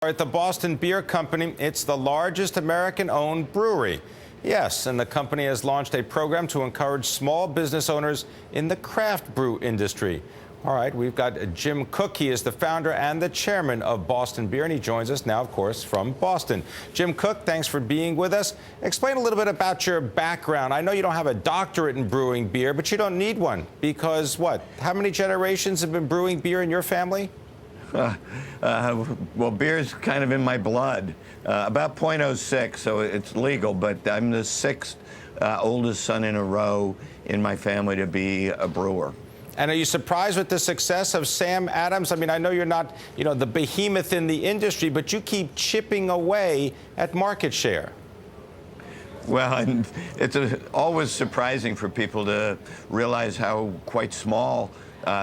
At the Boston Beer Company, it's the largest American-owned brewery. Yes, and the company has launched a program to encourage small business owners in the craft brew industry. All right, we've got Jim Koch. He is the founder and the chairman of Boston Beer, and he joins us now, of course, from Boston. Jim Koch, thanks for being with us. Explain a little bit about your background. I know you don't have a doctorate in brewing beer, but you don't need one because what? How many generations have been brewing beer in your family? Well, beer's kind of in my blood. About .06, so it's legal, but I'm the sixth oldest son in a row in my family to be a brewer. And are you surprised with the success of Sam Adams? I mean, I know you're not, the behemoth in the industry, but you keep chipping away at market share. Well, and it's always surprising for people to realize how quite small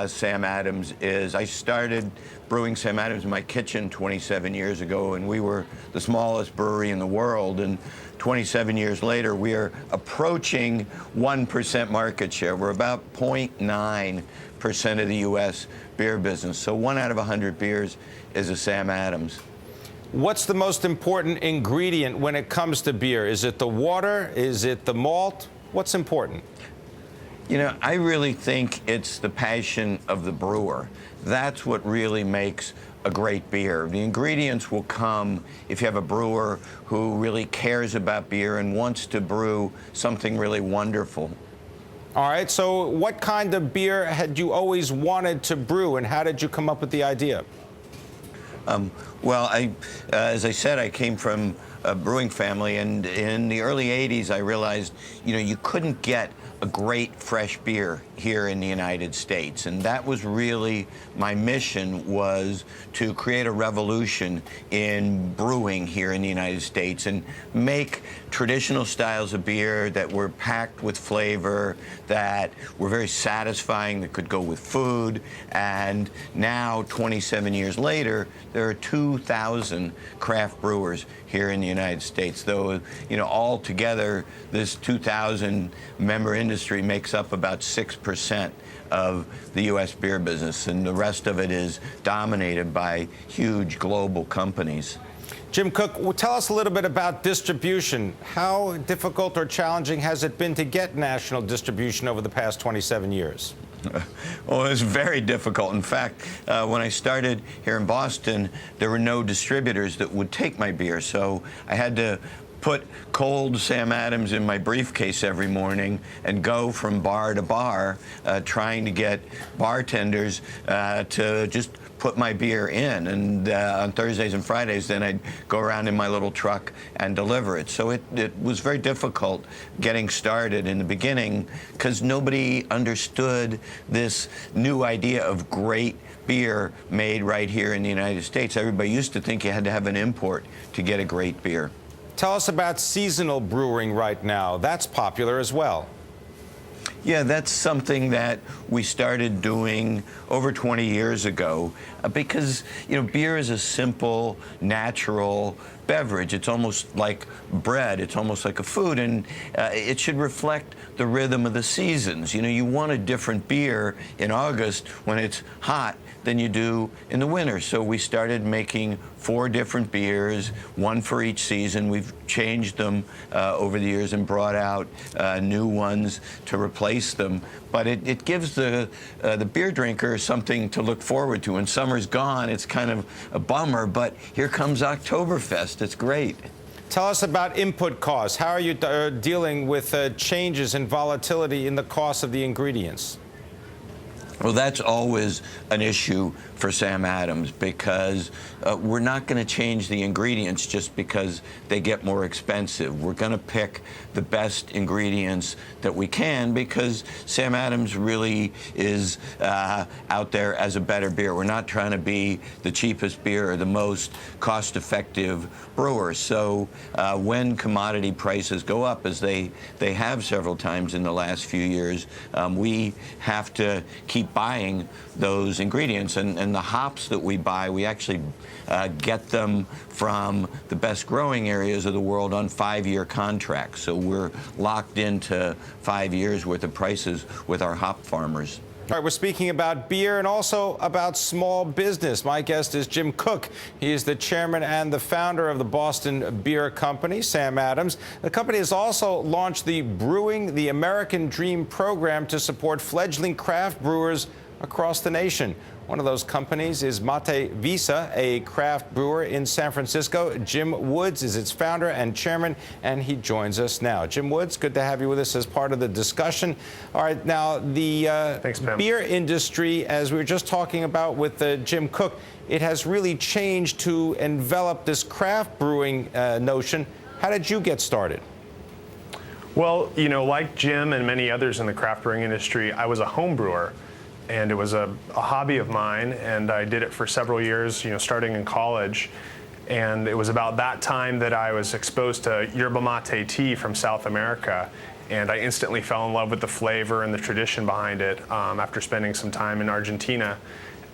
Sam Adams is. I started brewing Sam Adams in my kitchen 27 years ago, and we were the smallest brewery in the world. And 27 years later, we are approaching 1% market share. We're about 0.9% of the U.S. beer business. So 1 out of 100 beers is a Sam Adams. What's the most important ingredient when it comes to beer? Is it the water? Is it the malt? What's important? I really think it's the passion of the brewer. That's what really makes a great beer. The ingredients will come if you have a brewer who really cares about beer and wants to brew something really wonderful. All right, so what kind of beer had you always wanted to brew, and how did you come up with the idea? Well, as I said, I came from a brewing family, and in the early 80s, I realized, you couldn't get a great fresh beer here in the United States. And that was really my mission, was to create a revolution in brewing here in the United States and make traditional styles of beer that were packed with flavor, that were very satisfying, that could go with food. And now, 27 years later, there are 2,000 craft brewers here in the United States. Though, all together, this 2,000 member industry makes up about 6% of the U.S. beer business, and the rest of it is dominated by huge global companies. Jim Koch, tell us a little bit about distribution. How difficult or challenging has it been to get national distribution over the past 27 years? Well, it was very difficult. In fact, when I started here in Boston, there were no distributors that would take my beer, so I had to put cold Sam Adams in my briefcase every morning and go from bar to bar trying to get bartenders to just put my beer in. And on Thursdays and Fridays, then I'd go around in my little truck and deliver it. So it was very difficult getting started in the beginning because nobody understood this new idea of great beer made right here in the United States. Everybody used to think you had to have an import to get a great beer. Tell us about seasonal brewing right now. That's popular as well. Yeah, that's something that we started doing over 20 years ago because, beer is a simple, natural beverage. It's almost like bread. It's almost like a food, and it should reflect the rhythm of the seasons. You want a different beer in August when it's hot than you do in the winter. So we started making 4 different beers, 1 for each season. We've changed them over the years and brought out new ones to replace them. But it gives the beer drinker something to look forward to. When summer's gone, it's kind of a bummer, but here comes Oktoberfest. It's great. Tell us about input costs. How are you dealing with changes in volatility in the cost of the ingredients? Well, that's always an issue for Sam Adams because we're not going to change the ingredients just because they get more expensive. We're going to pick the best ingredients that we can because Sam Adams really is out there as a better beer. We're not trying to be the cheapest beer or the most cost-effective brewer. So when commodity prices go up, as they have several times in the last few years, we have to keep buying those ingredients. And the hops that we buy, we actually get them from the best growing areas of the world on 5-year contracts. So we're locked into 5 years worth of prices with our hop farmers. All right, we're speaking about beer and also about small business. My guest is Jim Koch. He is the chairman and the founder of the Boston Beer Company, Sam Adams. The company has also launched the Brewing the American Dream program to support fledgling craft brewers across the nation. One of those companies is MateVeza, a craft brewer in San Francisco. Jim Woods is its founder and chairman, and he joins us now. Jim Woods, good to have you with us as part of the discussion. All right, now the Thanks, Pimm. beer industry, as we were just talking about with Jim Koch, it has really changed to envelop this craft brewing notion. How did you get started? Well, you know, like Jim and many others in the craft brewing industry, I was a home brewer. And it was a hobby of mine, and I did it for several years, you know, starting in college. And it was about that time that I was exposed to yerba mate tea from South America. And I instantly fell in love with the flavor and the tradition behind it after spending some time in Argentina.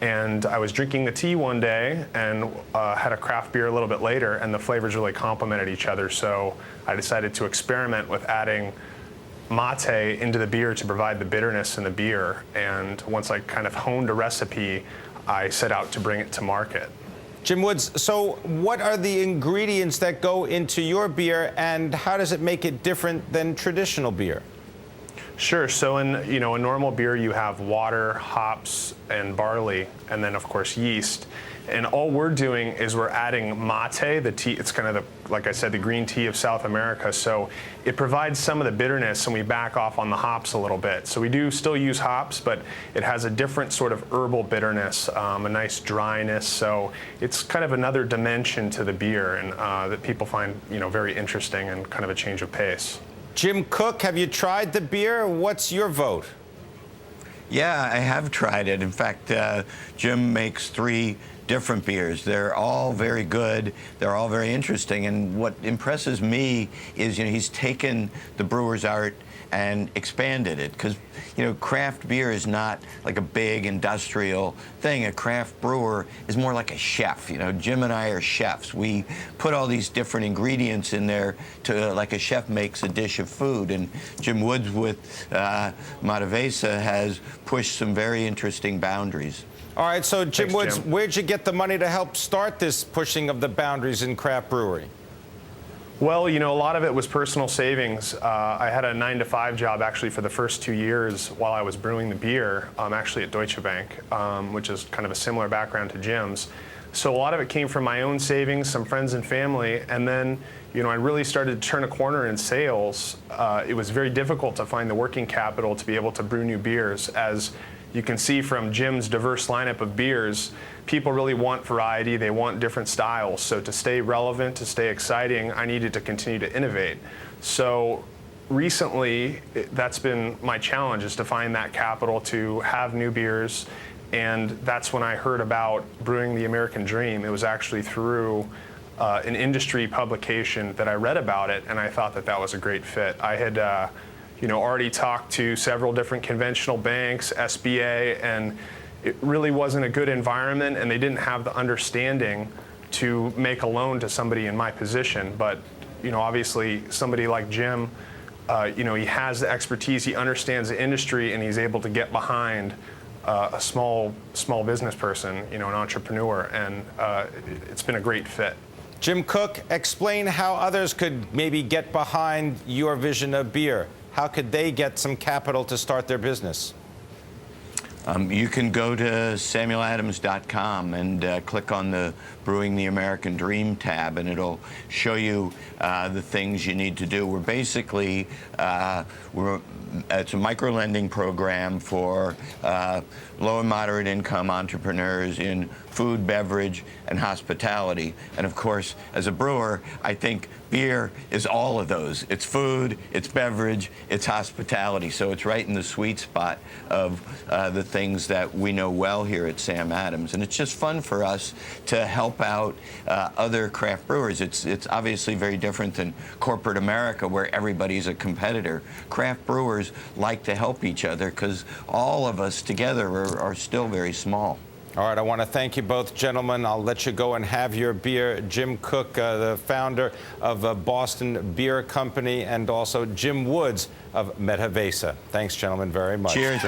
And I was drinking the tea one day and had a craft beer a little bit later, and the flavors really complemented each other. So I decided to experiment with adding mate into the beer to provide the bitterness in the beer. And once I kind of honed a recipe, I set out to bring it to market. Jim Woods, so what are the ingredients that go into your beer, and how does it make it different than traditional beer? Sure. So in a normal beer, you have water, hops, and barley, and then of course yeast. And all we're doing is we're adding mate, the tea. It's kind of like I said, the green tea of South America. So it provides some of the bitterness, and we back off on the hops a little bit. So we do still use hops, but it has a different sort of herbal bitterness, a nice dryness. So it's kind of another dimension to the beer, and that people find very interesting and kind of a change of pace. Jim Koch, have you tried the beer? What's your vote? Yeah, I have tried it. In fact, Jim makes 3 different beers. They're all very good. They're all very interesting. And what impresses me is, he's taken the brewer's art and expanded it. Because, craft beer is not like a big industrial thing. A craft brewer is more like a chef. Jim and I are chefs. We put all these different ingredients in there to, like a chef makes a dish of food. And Jim Woods with MateVeza has pushed some very interesting boundaries. All right, so Jim Thanks, Woods, Jim. where'd you get the money to help start this pushing of the boundaries in craft brewery? Well, a lot of it was personal savings. I had a 9-to-5 job actually for the first 2 years while I was brewing the beer, actually at Deutsche Bank, which is kind of a similar background to Jim's. So a lot of it came from my own savings, some friends and family, and then I really started to turn a corner in sales. It was very difficult to find the working capital to be able to brew new beers. As you can see from Jim's diverse lineup of beers, people really want variety, they want different styles. So to stay relevant, to stay exciting, I needed to continue to innovate. So recently, that's been my challenge, is to find that capital to have new beers. And that's when I heard about Brewing the American Dream. It was actually through an industry publication that I read about it, and I thought that that was a great fit. I had already talked to several different conventional banks, SBA, and it really wasn't a good environment, and they didn't have the understanding to make a loan to somebody in my position. But obviously somebody like Jim, he has the expertise, he understands the industry, and he's able to get behind a small business person, an entrepreneur, and it's been a great fit. Jim Koch, explain how others could maybe get behind your vision of beer. How could they get some capital to start their business? You can go to samueladams.com and click on the Brewing the American Dream tab, and it'll show you the things you need to do. We're basically, it's a micro-lending program for low and moderate income entrepreneurs in food, beverage, and hospitality. And of course, as a brewer, I think beer is all of those. It's food, it's beverage, it's hospitality. So it's right in the sweet spot of the things that we know well here at Sam Adams. And it's just fun for us to help out other craft brewers. It's obviously very different than corporate America, where everybody's a competitor. Craft brewers like to help each other because all of us together are still very small. All right, I want to thank you both, gentlemen. I'll let you go and have your beer. Jim Koch, the founder of Boston Beer Company, and also Jim Woods of MateVeza. Thanks, gentlemen, very much. Cheers.